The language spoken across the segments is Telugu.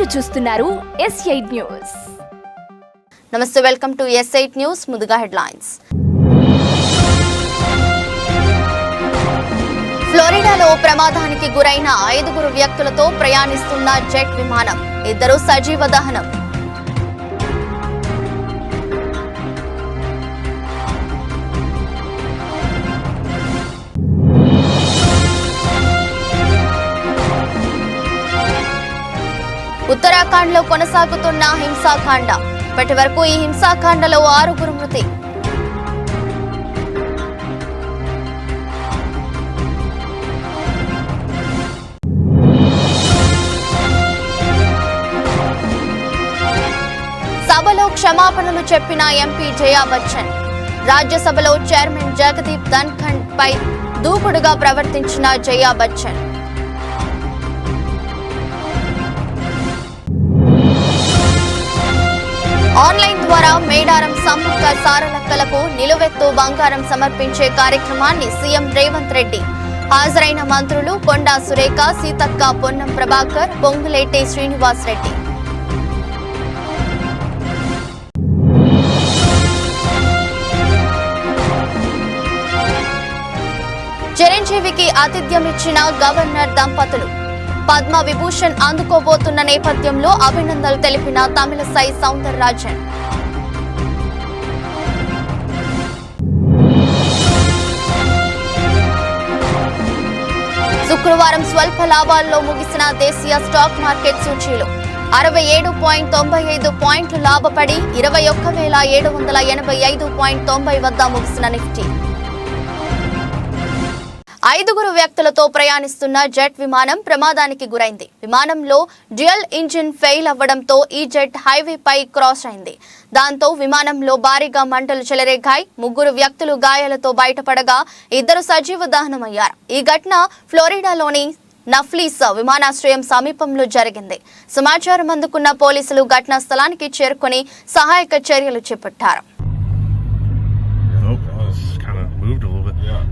మీరు చూస్తున్నారు S8 న్యూస్. నమస్తే, వెల్కమ్ టు S8 న్యూస్. ముందుగా హెడ్లైన్స్. ఫ్లోరిడాలో ప్రమాదానికి గురైన 5 వ్యక్తులతో ప్రయాణిస్తున్న జెట్ విమానం, 2 సజీవ దహనం. ఉత్తరాఖండ్లో కొనసాగుతున్న హింసాకాండ. ఇప్పటి వరకు ఈ హింసాకాండలో 6 మృతి. సభలో క్షమాపణలు చెప్పిన ఎంపీ జయా బచ్చన్. రాజ్యసభలో చైర్మన్ జగదీప్ ధన్ఖడ్ పై దూకుడుగా ప్రవర్తించిన జయా బచ్చన్. ఆన్లైన్ ద్వారా మేడారం సమ్మక్క సారలక్కలకు నిలువెత్తు బంగారం సమర్పించే కార్యక్రమాన్ని సీఎం రేవంత్ రెడ్డి. హాజరైన మంత్రులు కొండా సురేఖ, సీతక్క, పొన్నం ప్రభాకర్, పొంగులేటి శ్రీనివాస్ రెడ్డి. చిరంజీవికి ఆతిథ్యమిచ్చిన గవర్నర్ దంపతులు. పద్మ విభూషణ్ అందుకోబోతున్న నేపథ్యంలో అభినందనలు తెలిపిన తమిళసై సౌందరరాజన్. శుక్రవారం స్వల్ప లాభాల్లో ముగిసిన దేశీయ స్టాక్ మార్కెట్ సూచీలు 67.95 పాయింట్లు లాభపడి 21,785.90 వద్ద ముగిసిన నిఫ్టీ. 5 వ్యక్తులతో ప్రయాణిస్తున్న జెట్ విమానం ప్రమాదానికి గురైంది. విమానంలో డ్యూయల్ ఇంజిన్ ఫెయిల్ అవ్వడంతో ఈ జెట్ హైవేపై క్రాస్ అయింది. దాంతో విమానంలో భారీగా మంటలు చెలరేగాయి. 3 వ్యక్తులు గాయాలతో బయటపడగా 2 సజీవ దహనమయ్యారు. ఈ ఘటన ఫ్లోరిడాలోని నఫ్లీస్ విమానాశ్రయం సమీపంలో జరిగింది. సమాచారం అందుకున్న పోలీసులు ఘటనా స్థలానికి చేరుకొని సహాయక చర్యలు చేపట్టారు.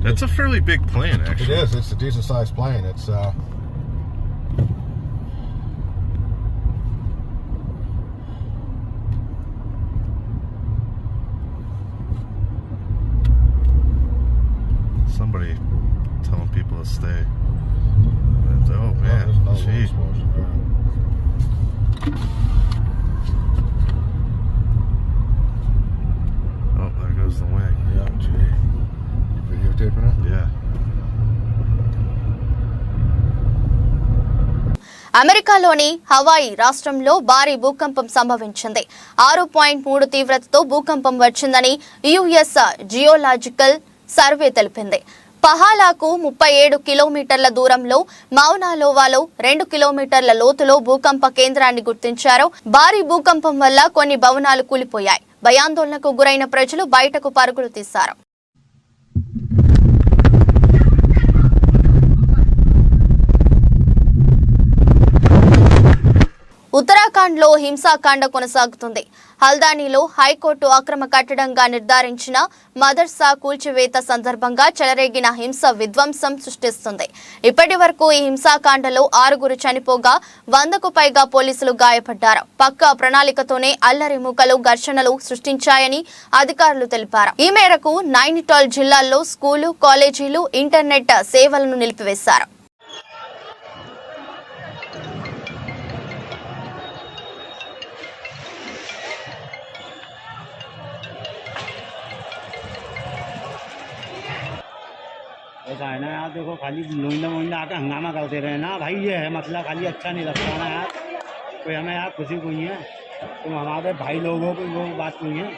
That's a fairly big plane, actually. It is. It's a decent-sized plane. It's Somebody telling people to stay. Oh man, jeez. Oh, there goes the wing. Yeah, gee. You videotaping it? Yeah. అమెరికాలోని హవాయి రాష్ట్రంలో భారీ భూకంపం సంభవించింది. 6.3 తీవ్రతతో భూకంపం వచ్చిందని యుఎస్ జియోలాజికల్ సర్వే తెలిపింది. పహాలాకు 37 కిలోమీటర్ల దూరంలో మౌనాలోవాలో 2 కిలోమీటర్ల లోతులో భూకంప కేంద్రాన్ని గుర్తించారు. భారీ భూకంపం వల్ల కొన్ని భవనాలు కూలిపోయాయి. భయాందోళనకు గురైన ప్రజలు బయటకు పరుగులు తీశారు. ఉత్తరాఖండ్లో హింసాకాండ కొనసాగుతుంది. హల్దానీలో హైకోర్టు అక్రమ కట్టడంగా నిర్ధారించిన మదర్సా కూల్చివేత సందర్భంగా చెలరేగిన హింస విధ్వంసం సృష్టిస్తుంది. ఇప్పటి వరకు ఈ హింసాకాండలో 6 చనిపోగా 100కు పైగా పోలీసులు గాయపడ్డారు. పక్కా ప్రణాళికతోనే అల్లరి మూకలు ఘర్షణలు సృష్టించాయని అధికారులు తెలిపారు. ఈ మేరకు నైనిటాల్ జిల్లాల్లో స్కూలు, కాలేజీలు, ఇంటర్నెట్ సేవలను నిలిపివేశారు. ऐसा है ना यार, देखो खाली लोइंदा मोइंदा आके हंगामा करते रहे ना भाई, ये है मतलब खाली अच्छा नहीं लगता ना यार। कोई हमें यार खुशी कोई है, तुम हमारे भाई लोगों को वो बात नहीं है।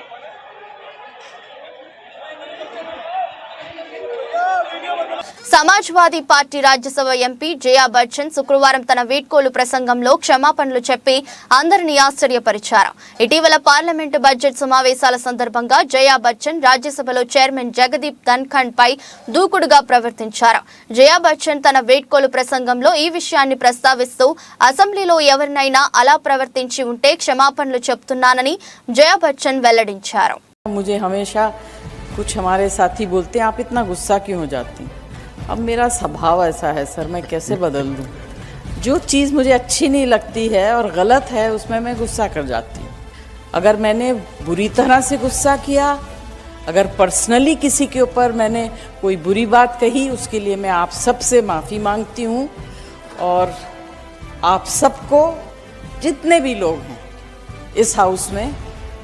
సమాజ్వాదీ పార్టీ రాజ్యసభ ఎంపీ జయా బచ్చన్ శుక్రవారం తన వీడ్కోలు ప్రసంగంలో క్షమాపణలు చెప్పి అందరినీ ఆశ్చర్యపరిచారు. ఇటీవల పార్లమెంటు బడ్జెట్ సమావేశాల సందర్భంగా జయా బచ్చన్ రాజ్యసభలో చైర్మన్ జగదీప్ ధన్ఖడ్ పై దూకుడుగా ప్రవర్తించారు. జయా బచ్చన్ తన వీడ్కోలు ప్రసంగంలో ఈ విషయాన్ని ప్రస్తావిస్తూ అసెంబ్లీలో ఎవరినైనా అలా ప్రవర్తించి ఉంటే క్షమాపణలు చెప్తున్నానని జయా బచ్చన్ వెల్లడించారు. मुझे हमेशा कुछ हमारे साथी बोलते हैं, आप इतना गुस्सा क्यों हो जाती? अब मेरा स्वभाव ऐसा है सर, मैं कैसे बदल दूं? जो चीज़ मुझे अच्छी नहीं लगती है और गलत है उसमें मैं गुस्सा कर जाती हूँ। अगर मैंने बुरी तरह से गुस्सा किया, अगर पर्सनली किसी के ऊपर मैंने कोई बुरी बात कही, उसके लिए मैं आप सबसे माफ़ी मांगती हूँ। और आप सबको, जितने भी लोग हैं इस हाउस में,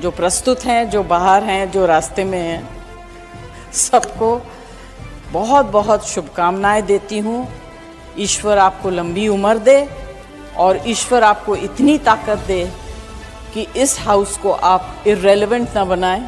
जो प्रस्तुत हैं, जो बाहर हैं, जो रास्ते में हैं, सबको बहुत बहुत शुभकामनाएं देती हूँ। ईश्वर आपको लंबी उम्र दे और ईश्वर आपको इतनी ताकत दे कि इस हाउस को आप इर्रेलेवेंट न बनाएं।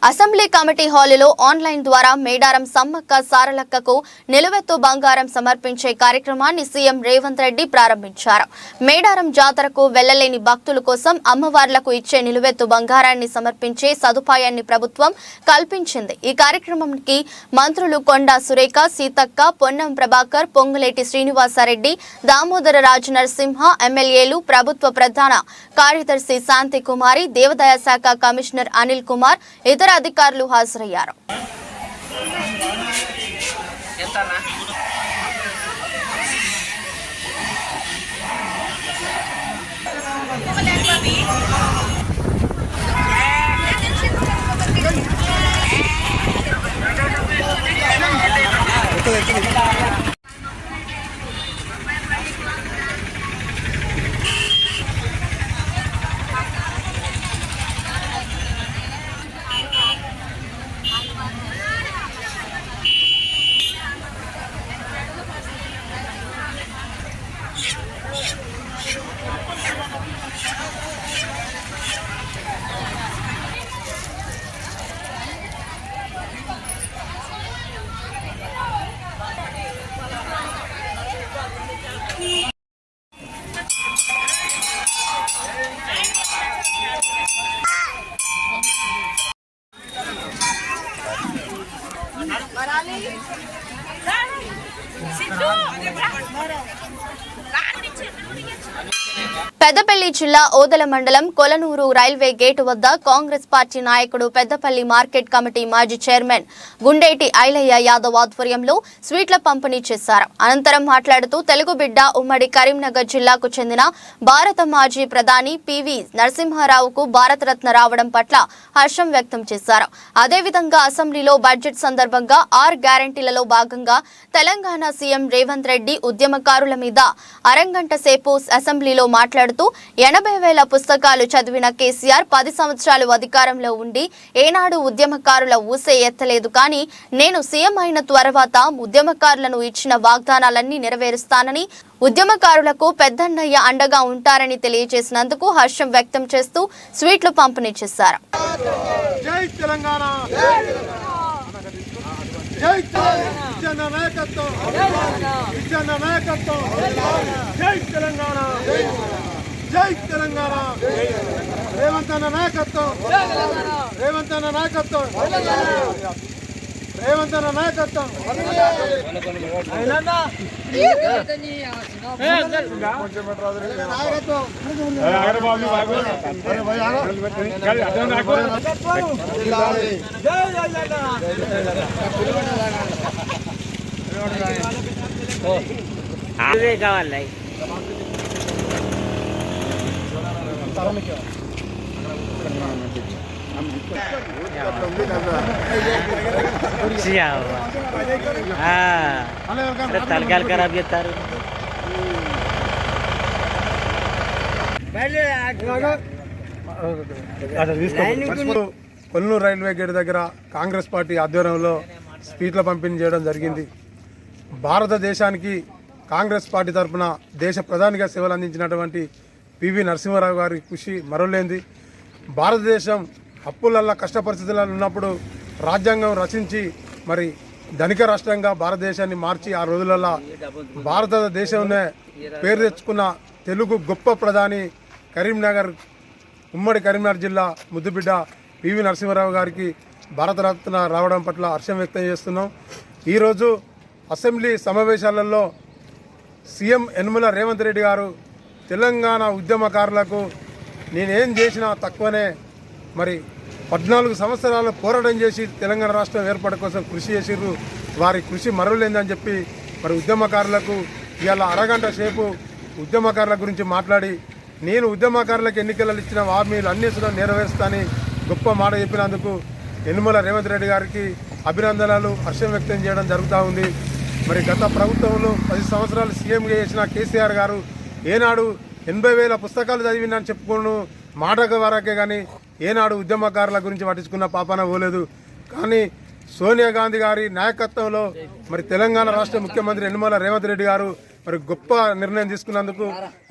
అసెంబ్లీ కమిటీ హాలులో ఆన్లైన్ ద్వారా మేడారం సమ్మక్క సారలక్కకు నిలువెత్తు బంగారం సమర్పించే కార్యక్రమాన్ని సీఎం రేవంత్ రెడ్డి ప్రారంభించారు. మేడారం జాతరకు వెళ్లలేని భక్తుల కోసం అమ్మవార్లకు ఇచ్చే నిలువెత్తు బంగారాన్ని సమర్పించే సదుపాయాన్ని ప్రభుత్వం కల్పించింది. ఈ కార్యక్రమానికి మంత్రులు కొండా సురేఖ, సీతక్క, పొన్నం ప్రభాకర్, పొంగులేటి శ్రీనివాసరెడ్డి, దామోదర రాజు నరసింహ, ఎమ్మెల్యేలు, ప్రభుత్వ ప్రధాన కార్యదర్శి శాంతి కుమారి, దేవాదాయ శాఖ కమిషనర్ అనిల్ కుమార్, ఇతర అధికారులు హాజరయ్యారు. పెద్దపల్లి జిల్లా ఓదెల మండలం కొలనూరు రైల్వే గేటు వద్ద కాంగ్రెస్ పార్టీ నాయకుడు పెద్దపల్లి మార్కెట్ కమిటీ మాజీ చైర్మన్ గుండేటి ఐలయ్య యాదవ్ ఆధ్వర్యంలో స్వీట్ల పంపిణీ చేశారు. అనంతరం మాట్లాడుతూ తెలుగు బిడ్డ ఉమ్మడి కరీంనగర్ జిల్లాకు చెందిన భారత మాజీ ప్రధాని పివి నరసింహారావుకు భారతరత్న రావడం పట్ల హర్షం వ్యక్తం చేశారు. అదేవిధంగా అసెంబ్లీలో బడ్జెట్ సందర్భంగా 6 గ్యారంటీలలో భాగంగా తెలంగాణ సీఎం రేవంత్ రెడ్డి ఉద్యమకారుల మీద అరంగంట సేపు అసెంబ్లీలో మాట్లాడుతూ 80,000 పుస్తకాలు చదివిన కేసీఆర్ 10 సంవత్సరాలు అధికారంలో ఉండి ఏనాడు ఉద్యమకారుల ఊసే ఎత్తలేదు. కానీ నేను సీఎం అయిన తర్వాత ఉద్యమకారులను ఇచ్చిన వాగ్దానాలన్నీ నెరవేరుస్తానని, ఉద్యమకారులకు పెద్దన్నయ్య అండగా ఉంటారని తెలియజేసినందుకు హర్షం వ్యక్తం చేస్తూ స్వీట్లు పంపిణీ చేశారు. జై తెలంగాణ, జై విజయన్న నాయకత్వం, విజయన్న నాయకత్వం, జై తెలంగాణ, జై తెలంగాణ, రేవంత్ అన్న నాయకత్వం, రేవంత్ అన్న నాయకత్వం, రేవంత్ అన్న నాయకత్వం. కావాలి తలకాయలు ఖరాబ్ చేస్తారు. కొల్లూరు రైల్వే గేట్ దగ్గర కాంగ్రెస్ పార్టీ ఆధ్వర్యంలో స్వీట్ల పంపిణీ చేయడం జరిగింది. భారతదేశానికి కాంగ్రెస్ పార్టీ తరఫున దేశ ప్రధానిగా సేవలు అందించినటువంటి పివి నరసింహారావు గారి కృషి మరవలేంది. భారతదేశం అప్పులల్లా కష్ట పరిస్థితులలో ఉన్నప్పుడు రాజ్యాంగం రచించి మరి ధనిక రాష్ట్రంగా భారతదేశాన్ని మార్చి ఆ రోజులలో భారతదేశంలో పేరు తెచ్చుకున్న తెలుగు గొప్ప ప్రధాని కరీంనగర్, ఉమ్మడి కరీంనగర్ జిల్లా ముద్దుబిడ్డ పివి నరసింహారావు గారికి భారతరత్న రావడం పట్ల హర్షం వ్యక్తం చేస్తున్నాం. ఈరోజు అసెంబ్లీ సమావేశాలలో సీఎం యనమల రేవంత్ రెడ్డి గారు తెలంగాణ ఉద్యమకారులకు నేనేం చేసినా తక్కువనే, మరి 14 సంవత్సరాలు పోరాటం చేసి తెలంగాణ రాష్ట్రం ఏర్పాటు కోసం కృషి చేసిర్రు, వారి కృషి మరవలేదని చెప్పి మరి ఉద్యమకారులకు ఇవాళ అరగంట సేపు ఉద్యమకారుల గురించి మాట్లాడి నేను ఉద్యమకారులకు ఎన్నికలలో ఇచ్చిన హామీలు అన్నీ కూడా నెరవేరుస్తానని గొప్ప మాట చెప్పినందుకు యనమల రేవంత్ రెడ్డి గారికి అభినందనలు, హర్షం వ్యక్తం చేయడం జరుగుతూ ఉంది. మరి గత ప్రభుత్వంలో 10 సంవత్సరాలు సీఎంగా చేసిన కేసీఆర్ గారు ఏనాడు 80,000 పుస్తకాలు చదివినని చెప్పుకోను మాట వరకే కానీ ఏనాడు ఉద్యమకారుల గురించి పట్టించుకున్న పాపాన పోలేదు. కానీ సోనియా గాంధీ గారి నాయకత్వంలో మరి తెలంగాణ రాష్ట్ర ముఖ్యమంత్రి యనమల రేవంత్ రెడ్డి గారు మరి గొప్ప నిర్ణయం తీసుకున్నందుకు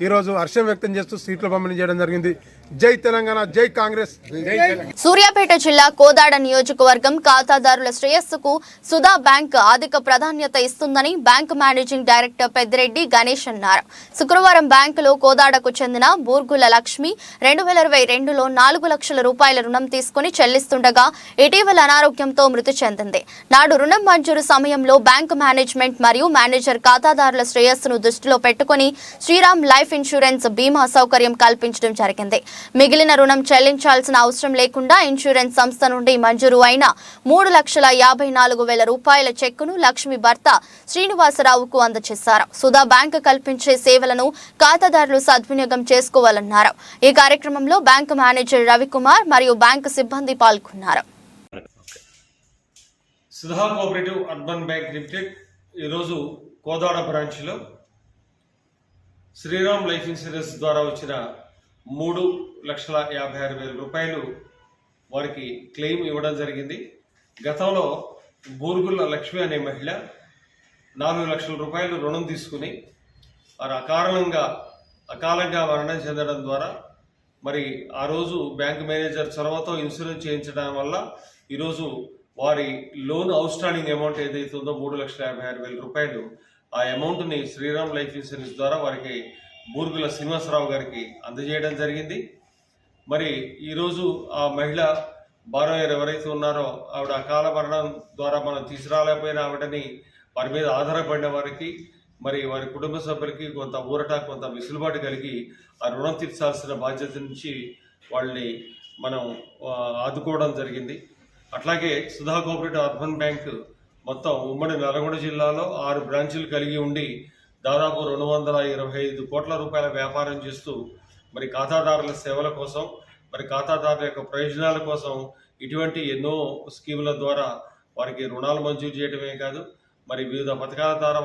ఈరోజు హర్షం వ్యక్తం చేస్తూ సీట్లు పంపిణీ చేయడం జరిగింది. జై తెలంగాణ, జై కాంగ్రెస్. సూర్యాపేట జిల్లా కోదాడ నియోజకవర్గం ఖాతాదారుల శ్రేయస్సుకు సుధా బ్యాంక్ అధిక ప్రాధాన్యత ఇస్తుందని bank managing director Peddireddy Ganesh అన్నారు. శుక్రవారం బ్యాంకులో కోదాడకు చెందిన బూర్గుల లక్ష్మి 2022లో 4 లక్షల రూపాయల రుణం తీసుకుని చెల్లిస్తుండగా ఇటీవల అనారోగ్యంతో మృతి చెందింది. నాడు రుణం మంజూరు సమయంలో బ్యాంకు మేనేజ్మెంట్ మరియు మేనేజర్ ఖాతాదారుల శ్రేయస్సును దృష్టిలో పెట్టుకుని శ్రీరామ్ లైఫ్ ఇన్సూరెన్స్ బీమా సౌకర్యం కల్పించడం జరిగింది. మిగిలిన రుణం చెల్లించాల్సిన అవసరం లేకుండా ఇన్సూరెన్స్ సంస్థ నుండి మంజూరు అయిన 3,54,000 రూపాయల చెక్కును లక్ష్మి భర్త శ్రీనివాసరావుకు అందజేశారు. సుధా బ్యాంకు కల్పించే సేవలను ఖాతాదారులు సద్వినియోగం చేసుకోవాలన్నారు. ఈ కార్యక్రమంలో బ్యాంకు మేనేజర్ రవికుమార్ మరియు బ్యాంకు సిబ్బంది పాల్గొన్నారు. Sudha cooperative urban bank limited ఈరోజు కోదాడ బ్రాంచ్లో శ్రీరామ్ లైఫ్ ఇన్సూరెన్స్ ద్వారా వచ్చిన 3,56,000 రూపాయలు వారికి క్లెయిమ్ ఇవ్వడం జరిగింది. గతంలో బూర్గుల లక్ష్మి అనే మహిళ 4 లక్షల రూపాయలు రుణం తీసుకుని వారు అకాలంగా మరణం చెందడం ద్వారా మరి ఆ రోజు బ్యాంక్ మేనేజర్ చొరవతో ఇన్సూరెన్స్ చేయించడం వల్ల ఈరోజు వారి లోన్ అవుట్ స్టాండింగ్ అమౌంట్ ఏదైతే ఉందో 3,56,000 రూపాయలు ఆ అమౌంట్ని శ్రీరామ్ లైఫ్ ఇన్సూరెన్స్ ద్వారా వారికి బూర్గుల శ్రీనివాసరావు గారికి అందజేయడం జరిగింది. మరి ఈరోజు ఆ మహిళ బారోయర్ ఎవరైతే ఉన్నారో ఆవిడ అకాల మరణం ద్వారా మనం తీసుకురాలేకపోయినా ఆవిడని వారి మీద ఆధారపడిన వారికి మరి వారి కుటుంబ సభ్యులకి కొంత ఊరట, కొంత వెసులుబాటు కలిగి ఆ రుణం తీర్చాల్సిన బాధ్యత నుంచి వాళ్ళని మనం ఆదుకోవడం జరిగింది. అట్లాగే సుధా కోఆపరేటివ్ అర్బన్ బ్యాంక్ మొత్తం ఉమ్మడి నల్గొండ జిల్లాలో 6 బ్రాంచీలు కలిగి ఉండి దాదాపు 225 కోట్ల రూపాయల వ్యాపారం చేస్తూ మరి ఖాతాదారుల సేవల కోసం, మరి ఖాతాదారుల యొక్క ప్రయోజనాల కోసం ఇటువంటి ఎన్నో స్కీముల ద్వారా వారికి రుణాలు మంజూరు చేయడమే కాదు మరి వివిధ పథకాల ద్వారా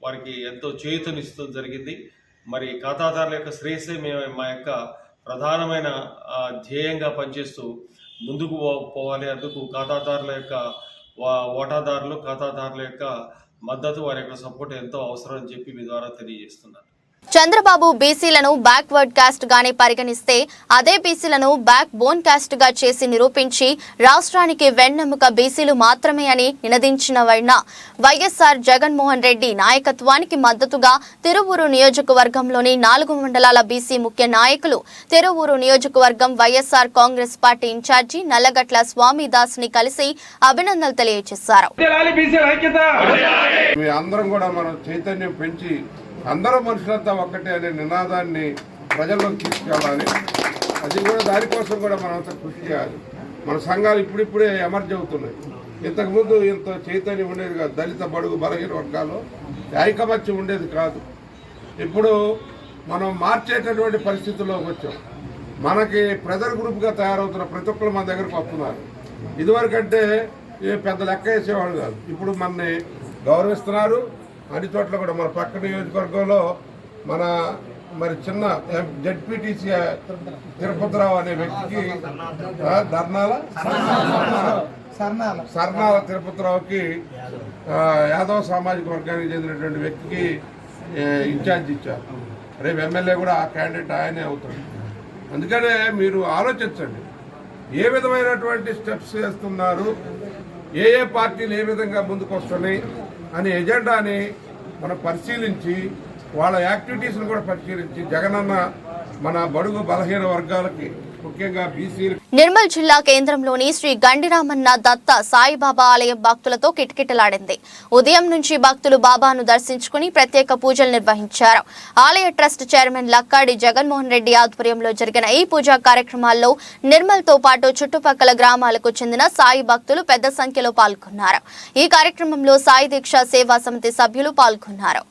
వారికి ఎంతో చేయూతనిస్తూ జరిగింది. మరి ఖాతాదారుల యొక్క శ్రేయస్సే మా యొక్క ప్రధానమైన ధ్యేయంగా పనిచేస్తూ ముందుకు పోవాలి. అందుకు ఖాతాదారుల యొక్క ఓటాదారులు, ఖాతాదారుల యొక్క మద్దతు, వారి యొక్క సపోర్ట్ ఎంతో అవసరం అని చెప్పి మీ ద్వారా తెలియజేస్తున్నాను. చంద్రబాబు బీసీలను బ్యాక్వర్డ్ కాస్ట్ గానే పరిగణిస్తే అదే బీసీలను బ్యాక్ బోన్ కాస్ట్ గా చేసి నిరూపించి రాష్ట్రానికి వెన్నెముక బీసీలు మాత్రమే అని నినదించిన వైఎస్ఆర్ జగన్మోహన్ రెడ్డి నాయకత్వానికి మద్దతుగా తిరువూరు నియోజకవర్గంలోని 4 మండలాల బీసీ ముఖ్య నాయకులు తిరువూరు నియోజకవర్గం వైఎస్ఆర్ కాంగ్రెస్ పార్టీ ఇన్ఛార్జి నల్లగట్ల స్వామిదాస్ ని కలిసి అభినందనలు తెలియజేశారు. అందరూ మనుషులంతా ఒక్కటే అనే నినాదాన్ని ప్రజల్లోకి తీసుకెళ్ళాలి. అది కూడా దానికోసం కూడా మనంతా కృషి చేయాలి. మన సంఘాలు ఇప్పుడిప్పుడే ఎమర్జ్ అవుతున్నాయి. ఇంతకుముందు ఇంత చైతన్యం ఉండేది కాదు. దళిత బడుగు బలహీన వర్గాలు ఐకమత్యం ఉండేది కాదు. ఇప్పుడు మనం మార్చేటటువంటి పరిస్థితుల్లోకి వచ్చాం. మనకి ప్రెజర్ గ్రూప్గా తయారవుతున్న ప్రతి ఒక్కరు మన దగ్గరకు వస్తున్నారు. ఇదివరకంటే పెద్ద లెక్క వేసేవాళ్ళు కాదు. ఇప్పుడు మనని గౌరవిస్తున్నారు. అన్ని చోట్ల కూడా మన పక్క నియోజకవర్గంలో మరి చిన్న జడ్పీటీసీ తిరుపతిరావు అనే వ్యక్తికి సర్నాల తిరుపతిరావుకి యాదవ సామాజిక వర్గానికి చెందినటువంటి వ్యక్తికి ఇన్ఛార్జ్ ఇచ్చారు. రేపు ఎమ్మెల్యే కూడా ఆ క్యాండిడేట్ ఆయనే అవుతాడు. అందుకనే మీరు ఆలోచించండి, ఏ విధమైనటువంటి స్టెప్స్ చేస్తున్నారు, ఏ పార్టీలు ఏ విధంగా ముందుకు వస్తున్నాయి అనే ఎజెండాని మనం పరిశీలించి వాళ్ళ యాక్టివిటీస్ని కూడా పరిశీలించి జగనన్న మన బడుగు బలహీన వర్గాలకి ముఖ్యంగా బీసీలు. నిర్మల్ జిల్లా కేంద్రంలోని శ్రీ గండిరామన్న దత్త సాయిబాబా ఆలయం భక్తులతో కిటకిటలాడింది. ఉదయం నుంచి భక్తులు బాబాను దర్శించుకుని ప్రత్యేక పూజలు నిర్వహించారు. ఆలయ ట్రస్ట్ చైర్మన్ లక్కాడి జగన్మోహన్ రెడ్డి ఆధ్వర్యంలో జరిగిన ఈ పూజా కార్యక్రమాల్లో నిర్మల్ తో పాటు చుట్టుపక్కల గ్రామాలకు చెందిన సాయి భక్తులు పెద్ద సంఖ్యలో పాల్గొన్నారు. ఈ కార్యక్రమంలో సాయి దీక్ష సేవా సమితి సభ్యులు పాల్గొన్నారు.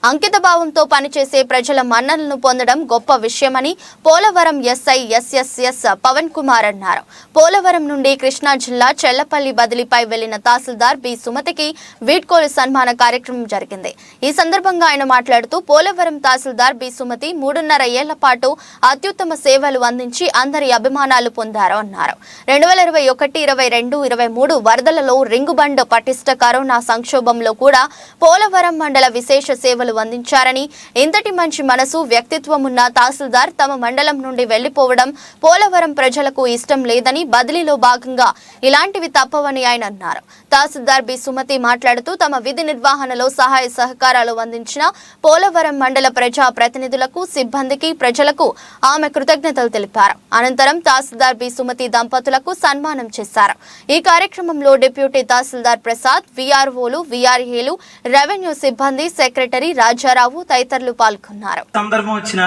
అంకిత భావంతో పనిచేసే ప్రజల మన్ననలను పొందడం గొప్ప విషయమని పోలవరం ఎస్ఐ ఎస్ఎస్ఎస్ పవన్ కుమార్ అన్నారు. పోలవరం నుండి కృష్ణా జిల్లా చెల్లపల్లి బదిలీపై వెళ్లిన తహసీల్దార్ బి సుమతికి వీడ్కోలు సన్మాన కార్యక్రమం జరిగింది. ఈ సందర్భంగా ఆయన మాట్లాడుతూ పోలవరం తహసీల్దార్ బి సుమతి 3.5 ఏళ్ల పాటు అత్యుత్తమ సేవలు అందించి అందరి అభిమానాలు పొందారు అన్నారు. 2021, 22, 23 వరదలలో రింగుబండ్ పటిష్ట కరోనా సంక్షోభంలో కూడా పోలవరం మండల విశేష సేవలు అందించారని, ఇంతటి మంచి మనసు వ్యక్తిత్వం ఉన్న తహసీల్దార్ తమ మండలం నుండి వెళ్లిపోవడం పోలవరం ప్రజలకు ఇష్టం లేదని, బదిలీలో భాగంగా ఇలాంటివి తప్పవని ఆయన అన్నారు. తహసీల్దార్ బి సుమతి మాట్లాడుతూ తమ విధి నిర్వహణలో సహాయ సహకారాలు అందించిన పోలవరం మండల ప్రజా ప్రతినిధులకు, సిబ్బందికి, ప్రజలకు ఆమె కృతజ్ఞతలు తెలిపారు. అనంతరం తహసీల్దార్ బి సుమతి దంపతులకు సన్మానం చేశారు. ఈ కార్యక్రమంలో డిప్యూటీ తహసీల్దార్ ప్రసాద్, విఆర్ఓలు, విఆర్ఏలు, రెవెన్యూ సిబ్బంది, సెక్రటరీ రాజారావు తదితరులు పాల్గొన్నారు. సందర్భం వచ్చిన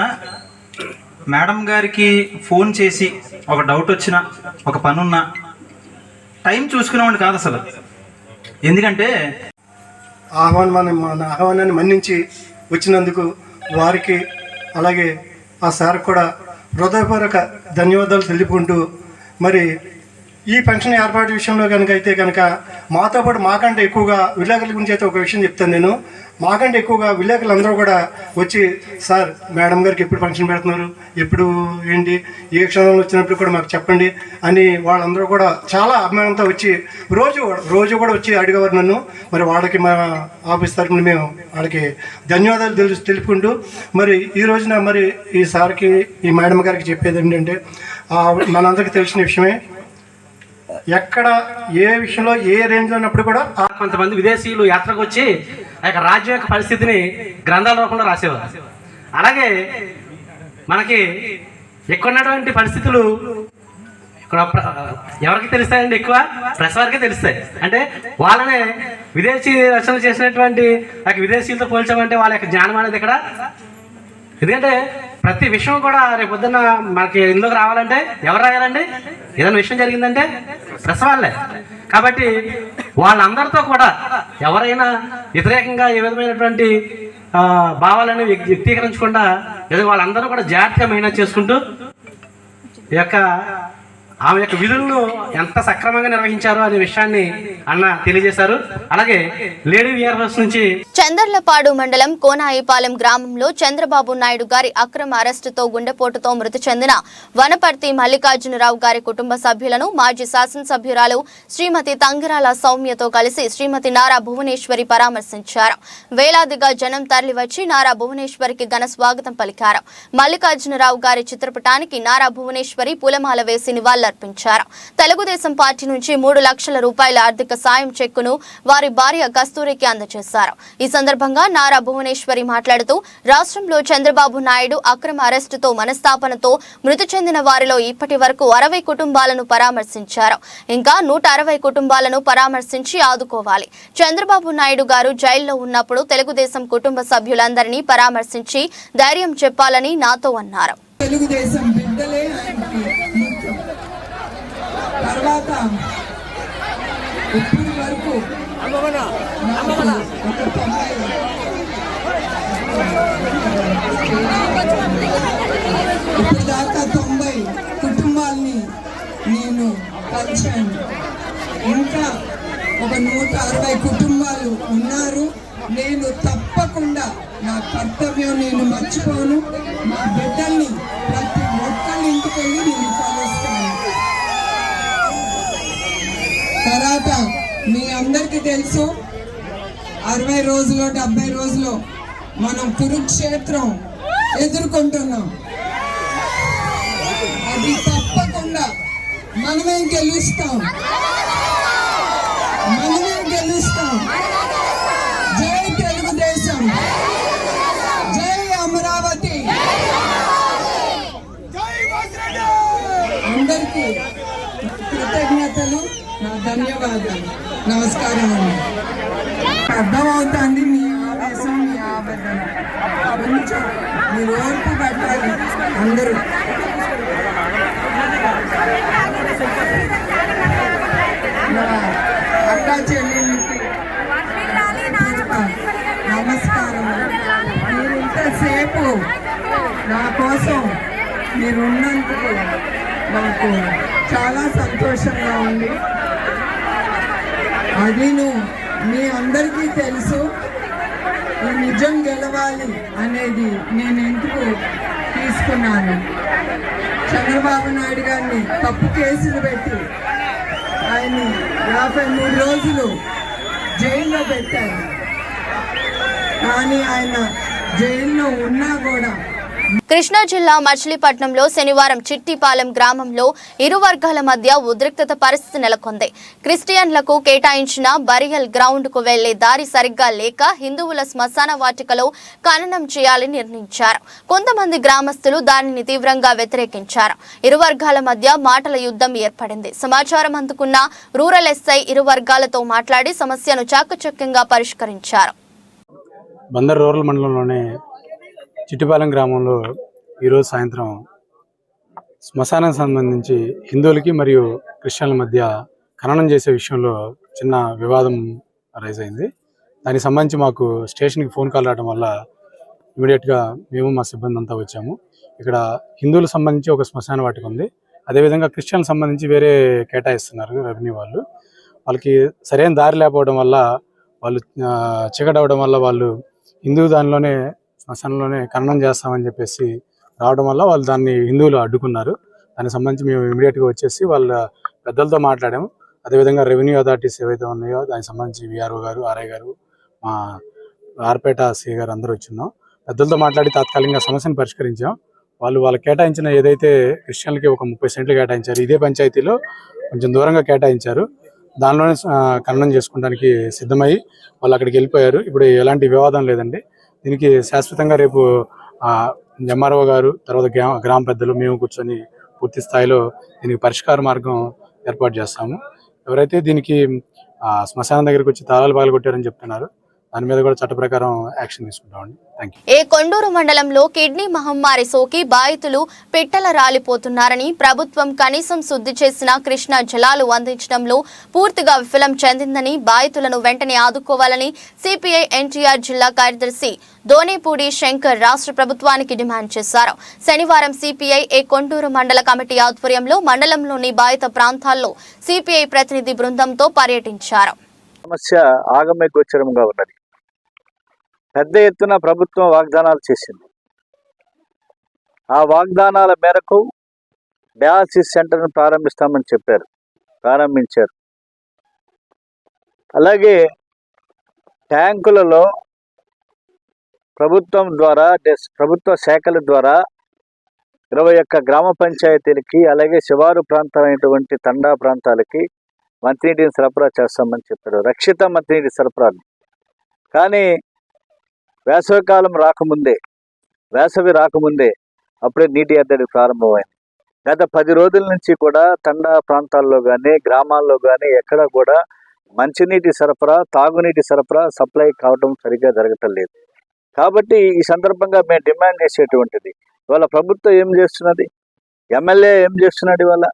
మేడం గారికి ఫోన్ చేసి ఒక డౌట్ వచ్చినా, ఒక పనున్నా టైం చూసుకునేవాడిని కాదు అసలు. ఎందుకంటే ఆహ్వానాన్ని మన్నించి వచ్చినందుకు వారికి, అలాగే ఆ సార్ కూడా హృదయపూర్వక ధన్యవాదాలు తెలుపుకుంటూ, మరి ఈ ఫంక్షన్ ఏర్పాటు విషయంలో కనుక మాతో పాటు మాకంటే ఎక్కువగా విలేకరుల గురించి అయితే ఒక విషయం చెప్తాను నేను. మాకంటే ఎక్కువగా విలేకరులు అందరూ కూడా వచ్చి, సార్ మేడం గారికి ఎప్పుడు ఫంక్షన్ పెడుతున్నారు, ఎప్పుడు ఏంటి, ఏ క్షణంలో వచ్చినప్పుడు కూడా మాకు చెప్పండి అని వాళ్ళందరూ కూడా చాలా అభిమానంతో వచ్చి రోజు కూడా వచ్చి అడిగేవారు నన్ను. మరి వాళ్ళకి మా ఆఫీస్ తరఫున మేము వాళ్ళకి ధన్యవాదాలు తెలుపుకుంటూ, మరి ఈ రోజున మరి ఈ సార్కి, ఈ మేడం గారికి చెప్పేది ఏంటంటే, మనందరికీ తెలిసిన విషయమే, ఎక్కడ ఏ విషయంలో ఏ రేంజ్లో ఉన్నప్పుడు కూడా కొంతమంది విదేశీయులు యాత్రకు వచ్చి ఆ యొక్క రాజ్యం యొక్క పరిస్థితిని గ్రంథాల రూపంలో రాసేవారు. అలాగే మనకి ఎక్కువ ఉన్నటువంటి పరిస్థితులు ఇక్కడ ఎవరికి తెలుస్తాయండి? ఎక్కువ ప్రెస్ వారికే తెలుస్తాయి. అంటే వాళ్ళనే విదేశీ రచనలు చేసినటువంటి విదేశీయులతో పోల్చామంటే వాళ్ళ యొక్క జ్ఞానం అనేది ఇక్కడ. ఎందుకంటే ప్రతి విషయం కూడా రేపు పొద్దున్న మనకి ఇందులోకి రావాలంటే ఎవరు రాయాలండి? ఏదైనా విషయం జరిగిందంటే ప్రెస్ వాళ్ళే. కాబట్టి వాళ్ళందరితో కూడా ఎవరైనా వ్యతిరేకంగా ఏ విధమైనటువంటి భావాలని వ్యక్తీకరించకుండా వాళ్ళందరూ కూడా జాగ్రత్తగా మెయింటైన్ చేసుకుంటూ ఈ యొక్క ఆమె యొక్క విధులను ఎంత సక్రమంగా నిర్వహించారు అనే విషయాన్ని అన్న తెలియజేశారు. అలాగే లేడీ విఆర్ఎస్ నుంచి చందర్లపాడు మండలం కోనాయిపాలెం గ్రామంలో చంద్రబాబు నాయుడు గారి అక్రమ అరెస్టుతో గుండెపోటుతో మృతి చెందిన వనపర్తి మల్లికార్జునరావు గారి కుటుంబ సభ్యులను మాజీ శాసనసభ్యురాలు శ్రీమతి తంగిరాల సౌమ్యతో కలిసి శ్రీమతి నారా భువనేశ్వరి పరామర్శించారు. వేలాదిగా జనం తరలివచ్చి నారా భువనేశ్వరికి ఘన స్వాగతం పలికారు. మల్లికార్జునరావు గారి చిత్రపటానికి నారా భువనేశ్వరి పూలమాల వేసి నివాళులర్పించారు. తెలుగుదేశం పార్టీ నుంచి 3 లక్షల రూపాయల ఆర్థిక సాయం చెక్కును వారి భార్య కస్తూరికి అందజేశారు. ఈ సందర్భంగా నారా భువనేశ్వరి మాట్లాడుతూ రాష్ట్రంలో చంద్రబాబు నాయుడు అక్రమ అరెస్టుతో మనస్తాపనతో మృతి చెందిన వారిలో ఇప్పటి వరకు 60 కుటుంబాలను పరామర్శించారు. ఇంకా 160 కుటుంబాలను పరామర్శించి ఆదుకోవాలి. చంద్రబాబు నాయుడు గారు జైల్లో ఉన్నప్పుడు తెలుగుదేశం కుటుంబ సభ్యులందరినీ పరామర్శించి ధైర్యం చెప్పాలని నాతో అన్నారు. తెలుగుదేశం బిడ్డలే ఆయనకి ముఖ్యం. తర్వాత ఇప్పటి వరకు ఇప్పటిదాకా 90 కుటుంబాలని నేను కలిశాను. ఇంకా ఒక 160 కుటుంబాలు ఉన్నారు. నేను తప్పకుండా నా కర్తవ్యం నేను మర్చిపోను. మా బిడ్డల్ని ప్రతి ఒక్కళ్ళ ఇంటికి వెళ్ళి నేను కలుస్తాను. తర్వాత మీ అందరికీ తెలుసు 60 రోజులు 70 రోజులు మనం కురుక్షేత్రం ఎదుర్కొంటున్నాం. అది తప్పకుండా మనమే గెలుస్తాం. జై తెలుగుదేశం, జై అమరావతి. అందరికీ కృతజ్ఞతలు, నా ధన్యవాదాలు, నమస్కారం అండి. అర్థమవుతుంది మీ ఆవేశం, మీ ఆవేదన. కొంచెం మీరు ఓర్పు పట్టాలి అందరూ. అక్క చెల్లెళ్ళకి నమస్కారం. మీరు ఇంతసేపు నా కోసం మీరు ఉన్నందుకు నాకు చాలా సంతోషంగా ఉంది. అదిను మీ అందరికీ తెలుసు, ఈ నిజం గెలవాలి అనేది నేను ఎందుకు తీసుకున్నాను. చంద్రబాబు నాయుడు గారిని తప్పు కేసులు పెట్టి ఆయన 53 రోజులు జైల్లో పెట్టారు. కానీ ఆయన జైల్లో ఉన్నా కూడా. కృష్ణా జిల్లా మచిలీపట్నంలో శనివారం చిట్టిపాలెం గ్రామంలో ఇరు వర్గాల మధ్య ఉద్రిక్తత పరిస్థితి నెలకొంది. క్రిస్టియన్లకు కేటాయించిన బరియల్ గ్రౌండ్ కు వెళ్లే దారి సరిగ్గా లేక హిందువుల శ్మశాన వాటికలో ఖననం చేయాలని నిర్ణయించారు. కొంతమంది గ్రామస్తులు దానిని తీవ్రంగా వ్యతిరేకించారు. ఇరు వర్గాల మధ్య మాటల యుద్ధం ఏర్పడింది. సమాచారం అందుకున్న రూరల్ ఎస్ఐ ఇరు వర్గాలతో మాట్లాడి సమస్యను చాకచక్యంగా పరిష్కరించారు. బందర్ రూరల్ మండలంలోని చిట్టిపాలెం గ్రామంలో ఈరోజు సాయంత్రం శ్మశానానికి సంబంధించి హిందువులకి మరియు క్రిస్టియన్ల మధ్య ఖననం చేసే విషయంలో చిన్న వివాదం రైజ్ అయింది. దానికి సంబంధించి మాకు స్టేషన్కి ఫోన్ కాల్ రావడం వల్ల ఇమీడియట్గా మేము మా సిబ్బంది అంతా వచ్చాము. ఇక్కడ హిందువులకు సంబంధించి ఒక శ్మశాన వాటిక ఉంది. అదేవిధంగా క్రిస్టియన్లకు సంబంధించి వేరే కేటాయిస్తున్నారు రెవెన్యూ వాళ్ళు. వాళ్ళకి సరైన దారి లేకపోవడం వల్ల, వాళ్ళు చీకటి అవ్వడం వల్ల వాళ్ళు హిందూ దానిలోనే శ్మశానంలోనే ఖననం చేస్తామని చెప్పేసి రావడం వల్ల వాళ్ళు దాన్ని హిందువులు అడ్డుకున్నారు. దానికి సంబంధించి మేము ఇమీడియట్గా వచ్చేసి వాళ్ళ పెద్దలతో మాట్లాడాము. అదేవిధంగా రెవెన్యూ అథారిటీస్ ఏవైతే ఉన్నాయో దానికి సంబంధించి విఆర్ఓ గారు, ఆర్ఐ గారు, మా ఆర్పేట సిఐ గారు అందరూ వచ్చిన్నాం. పెద్దలతో మాట్లాడి తాత్కాలికంగా సమస్యను పరిష్కరించాం. వాళ్ళు కేటాయించిన ఏదైతే క్రిస్టియన్లకి ఒక 30 సెంట్లు కేటాయించారు, ఇదే పంచాయతీలో కొంచెం దూరంగా కేటాయించారు. దానిలోనే ఖననం చేసుకోవడానికి సిద్ధమై వాళ్ళు అక్కడికి వెళ్ళిపోయారు. ఇప్పుడు ఎలాంటి వివాదం లేదండి. దీనికి శాశ్వతంగా రేపు ఎంఆర్ఓ గారు, తర్వాత గ్రామ పెద్దలు, మేము కూర్చొని పూర్తి స్థాయిలో దీనికి పరిష్కార మార్గం ఏర్పాటు చేస్తాము. ఎవరైతే దీనికి శ్మశానం దగ్గరికి వచ్చి తాళాలు పగలగొట్టారని చెప్తున్నారు, దాని మీద కూడా చట్ట ప్రకారం యాక్షన్ తీసుకుంటామండి. Thank you. ఏ కొండూరు మండలంలో కిడ్నీ మహమ్మారి సోకి బాధితులు పిట్టల రాలిపోతున్నారని ప్రభుత్వం కనీసం శుద్ధి చేసిన కృష్ణా జలాలు అందించడంలో పూర్తిగా విఫలం చెందిందని, బాధితులను వెంటనే ఆదుకోవాలని సిపిఐ ఎన్టీఆర్ జిల్లా కార్యదర్శి దోనేపూడి శంకర్ రాష్ట్ర ప్రభుత్వానికి డిమాండ్ చేశారు. శనివారం సిపిఐ ఏ కొండూరు మండల కమిటీ ఆధ్వర్యంలో మండలంలోని బాధిత ప్రాంతాల్లో సిపిఐ ప్రతినిధి బృందంతో పర్యటించారు. సమస్య ఆగమ్య గోచరంగా ఉన్నది. పెద్ద ఎత్తున ప్రభుత్వం వాగ్దానాలు చేసింది. ఆ వాగ్దానాల మేరకు డయాలసిస్ సెంటర్ను ప్రారంభిస్తామని చెప్పారు, ప్రారంభించారు. అలాగే ట్యాంకులలో ప్రభుత్వం ద్వారా, ప్రభుత్వ శాఖల ద్వారా 21 గ్రామ పంచాయతీలకి, అలాగే శివారు ప్రాంతమైనటువంటి తండా ప్రాంతాలకి మంచినీటిని సరఫరా చేస్తామని చెప్పారు, రక్షిత మంచినీటి సరఫరాలు. కానీ వేసవికాలం రాకముందే, వేసవి రాకముందే అప్పుడే నీటి ఎద్దడి ప్రారంభమైంది. గత 10 రోజుల నుంచి కూడా తండా ప్రాంతాల్లో కానీ, గ్రామాల్లో కానీ ఎక్కడ కూడా మంచినీటి సరఫరా, తాగునీటి సరఫరా సప్లై కావడం సరిగ్గా జరగటం లేదు. కాబట్టి ఈ సందర్భంగా మేము డిమాండ్ చేసేటువంటిది, ఇవాళ ప్రభుత్వం ఏం చేస్తున్నది, ఎమ్మెల్యే ఏం చేస్తున్నాడు, ఇవాళ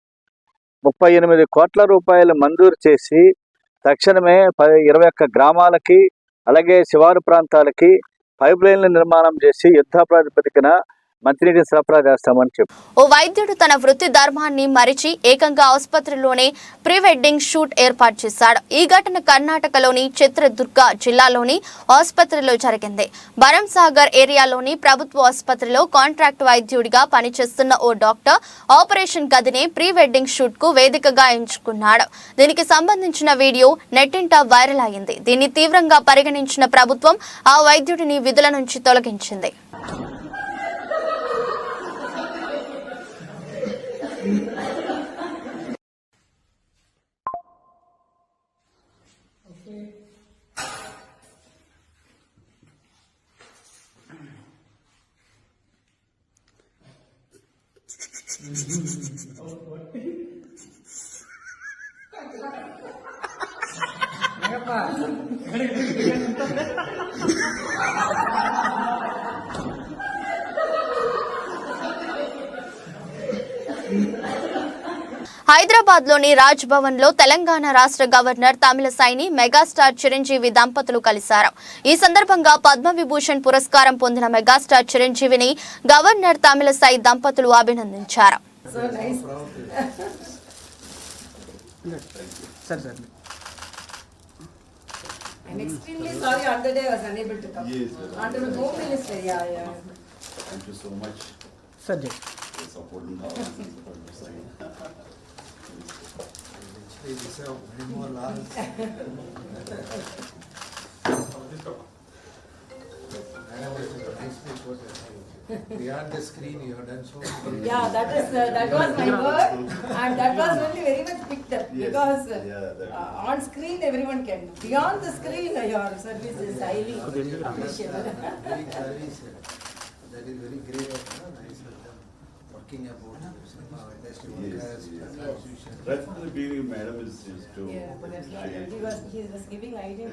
38 కోట్ల రూపాయలు మంజూరు చేసి తక్షణమే 21 గ్రామాలకి, అలాగే శివారు ప్రాంతాలకి పైప్ లైన్ల నిర్మాణం చేసి యుద్ధ ప్రాతిపదికన మంత్రిని సరఫరా చేస్తామని చెప్పారు. ఓ వైద్యుడు తన వృత్తి ధర్మాన్ని మరిచి ఏకంగా ఆసుపత్రిలోనే ప్రీ వెడ్డింగ్ షూట్ ఏర్పాటు చేశాడు. ఈ ఘటన కర్ణాటకలోని చిత్రదుర్గ జిల్లాలోని ఆసుపత్రిలో జరిగింది. భరంసాగర్ ఏరియాలోని ప్రభుత్వ ఆసుపత్రిలో కాంట్రాక్ట్ వైద్యుడిగా పనిచేస్తున్న ఓ డాక్టర్ ఆపరేషన్ గదిని ప్రీ వెడ్డింగ్ షూట్ కు వేదికగా ఎంచుకున్నాడు. దీనికి సంబంధించిన వీడియో నెట్టింట వైరల్ అయింది. దీన్ని తీవ్రంగా పరిగణించిన ప్రభుత్వం ఆ వైద్యుడిని విధుల నుంచి తొలగించింది. హైదరాబాద్ లోని రాజ్ భవన్ లో తెలంగాణ రాష్ట్ర గవర్నర్ తమిళసైని మెగాస్టార్ చిరంజీవి దంపతులు కలిశారు. ఈ సందర్భంగా పద్మవిభూషణ్ పురస్కారం పొందిన మెగాస్టార్ చిరంజీవిని గవర్నర్ తమిళసై దంపతులు అభినందించారు. Beyond the screen, you have done so much. Yeah, that was my work, and that was really very much picked up because on screen everyone can do. Beyond the screen, your service is highly appreciable. That is very great. Nice of them working about cinema industry workers. Right from the beginning, madam is to. He was giving idea.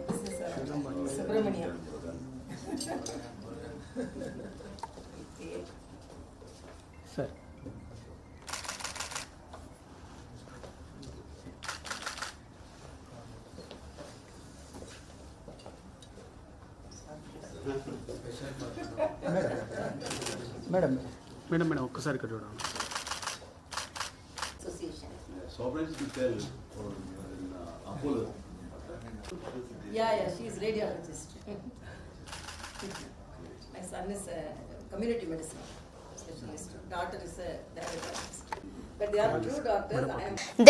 This is Subramania. Sir. Madam ఒక్కసారి ఇక్కడ చూడండి. Sovereigns to tell for Apollo. Yeah, she is radiologist. My son is a community medicine specialist. Daughter is a diabetologist. But they are true doctors.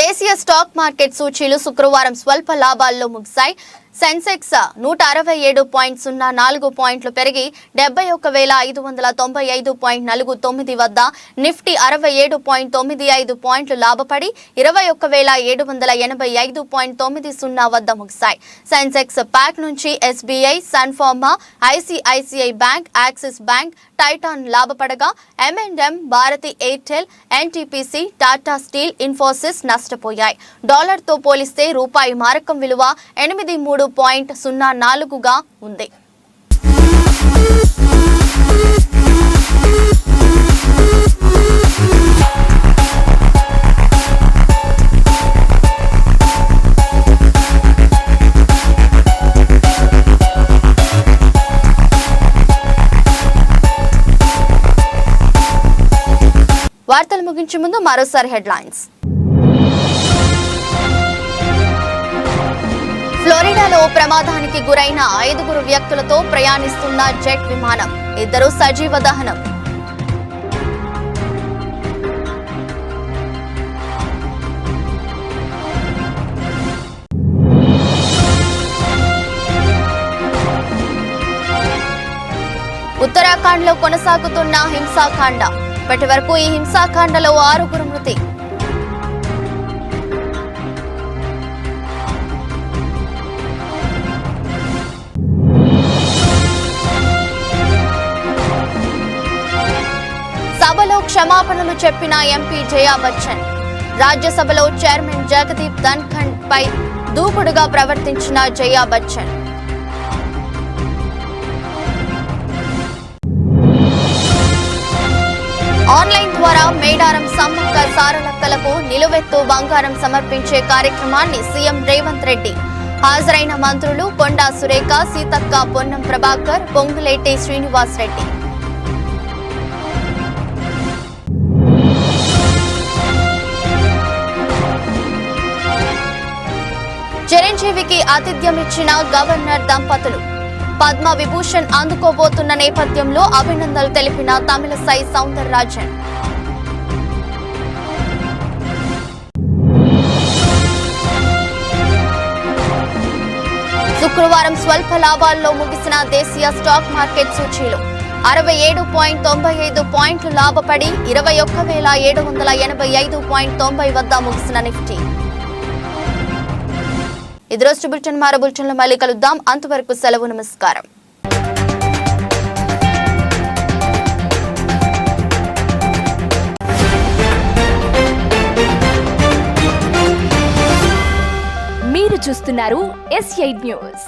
దేశీయ స్టాక్ మార్కెట్ సూచీలు శుక్రవారం స్వల్ప లాభాల్లో ముగిశాయి. సెన్సెక్స్ 167.04 పాయింట్లు పెరిగి 71,595.49 వద్ద, నిఫ్టీ 67.95 పాయింట్లు లాభపడి 21,785.90 వద్ద ముగిశాయి. సెన్సెక్స్ ప్యాక్ నుంచి SBI, Sun Pharma, ICICI bank, Axis bank, Titan లాభపడగా M&M, Bharti Airtel, NTPC, Tata steel, Infosys నష్టపోయాయి. డాలర్తో పోలిస్తే రూపాయి మారకం విలువ 83.04గా ఉంది. వార్తలు ముగించే ముందు మరోసారి హెడ్లైన్స్. ఫ్లోరిడాలో ప్రమాదానికి గురైన 5 వ్యక్తులతో ప్రయాణిస్తున్న జెట్ విమానం, 2 సజీవ దహనం. ఉత్తరాఖండ్లో కొనసాగుతున్న హింసాకాండ, ఇప్పటి వరకు ఈ హింసాకాండలో 6 మృతి. సభలో క్షమాపణలు చెప్పిన ఎంపీ జయా బచ్చన్, రాజ్యసభలో చైర్మన్ జగదీప్ ధన్ఖడ్ పై దూకుడుగా ప్రవర్తించిన జయా బచ్చన్. ఆన్లైన్ ద్వారా మేడారం సమ్మక్క సారలక్కలకు నిలువెత్తు బంగారం సమర్పించే కార్యక్రమాన్ని సీఎం రేవంత్ రెడ్డి, హాజరైన మంత్రులు కొండా సురేఖ, సీతక్క, పొన్నం ప్రభాకర్, పొంగులేటి శ్రీనివాస్ రెడ్డి. చిరంజీవికి ఆతిథ్యం ఇచ్చిన గవర్నర్ దంపతులు పద్మ విభూషణ్ అందుకోబోతున్న నేపథ్యంలో అభినందనలు తెలిపిన తమిళసై సౌందరరాజన్. శుక్రవారం స్వల్ప లాభాల్లో ముగిసిన దేశీయ స్టాక్ మార్కెట్ సూచీలు 67.95 పాయింట్లు లాభపడి 21,785.90 వద్ద ముగిసిన నిఫ్టీ. ఇది రోజు బులెటిన్. మరో బులెటిన్లో మళ్ళీ కలుద్దాం. అంతవరకు సెలవు. నమస్కారం. మీరు చూస్తున్నారు S8 న్యూస్.